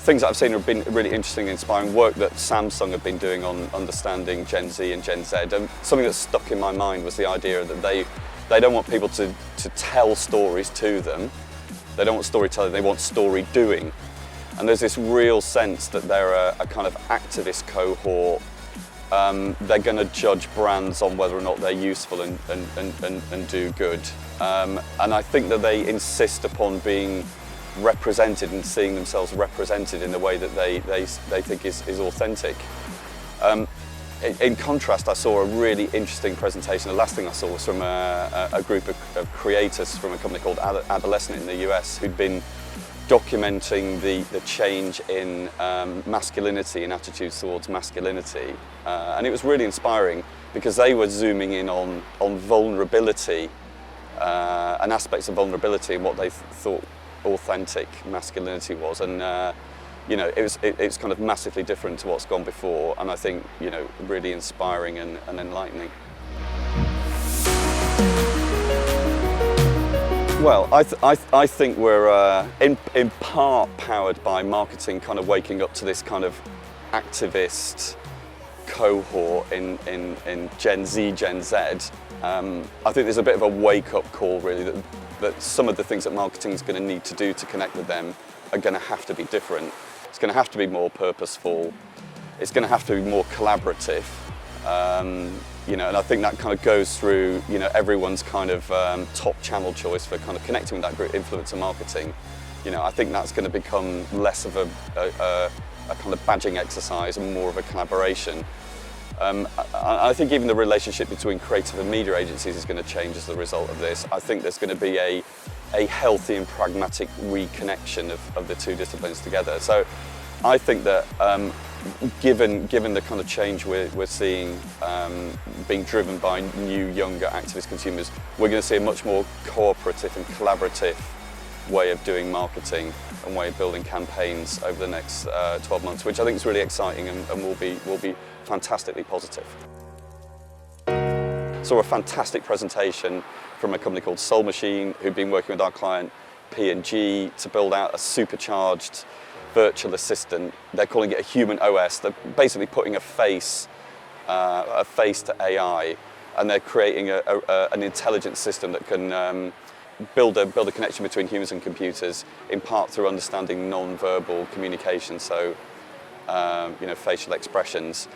things that I've seen have been really interesting and inspiring. Work that Samsung have been doing on understanding Gen Z and Gen Z. And something that stuck in my mind was the idea that they don't want people to tell stories to them. They don't want storytelling, they want story doing. And there's this real sense that they're a kind of activist cohort. They're going to judge brands on whether or not they're useful and do good. And I think that they insist upon being represented and seeing themselves represented in the way that they think is authentic. In contrast, I saw a really interesting presentation. The last thing I saw was from a group of creators from a company called Adolescent in the US who'd been documenting the change in masculinity and attitudes towards masculinity. And it was really inspiring because they were zooming in on vulnerability and aspects of vulnerability and what they thought authentic masculinity was. And it's kind of massively different to what's gone before, and I think really inspiring and enlightening. Well, I think we're in part powered by marketing kind of waking up to this kind of activist cohort in Gen Z, Gen Z. I think there's a bit of a wake-up call really that some of the things that marketing is going to need to do to connect with them are going to have to be different. It's going to have to be more purposeful. It's going to have to be more collaborative. And I think that kind of goes through, everyone's kind of top channel choice for kind of connecting with that group, influencer marketing. I think that's going to become less of a kind of badging exercise and more of a collaboration. I think even the relationship between creative and media agencies is going to change as a result of this. I think there's going to be a healthy and pragmatic reconnection of the two disciplines together. So I think that given the kind of change we're seeing being driven by new, younger activist consumers, we're going to see a much more cooperative and collaborative way of doing marketing and way of building campaigns over the next 12 months, which I think is really exciting and will be fantastically positive. Saw a fantastic presentation from a company called Soul Machine, who've been working with our client P&G to build out a supercharged virtual assistant. They're calling it a human OS. They're basically putting a face to AI, and they're creating an intelligent system that can build a connection between humans and computers, in part through understanding non-verbal communication, so facial expressions.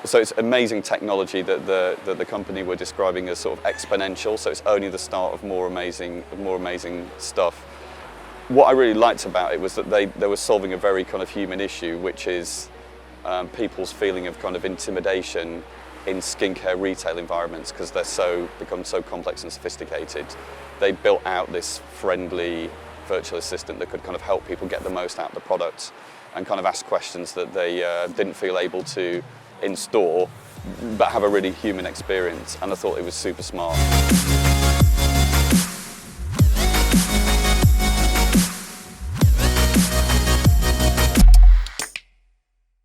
So it's amazing technology that the company we're describing as sort of exponential. So it's only the start of more amazing stuff. What I really liked about it was that they were solving a very kind of human issue, which is people's feeling of kind of intimidation in skincare retail environments because they're become so complex and sophisticated. They built out this friendly virtual assistant that could kind of help people get the most out of the product and kind of ask questions that they didn't feel able to in store, but have a really human experience. And I thought it was super smart.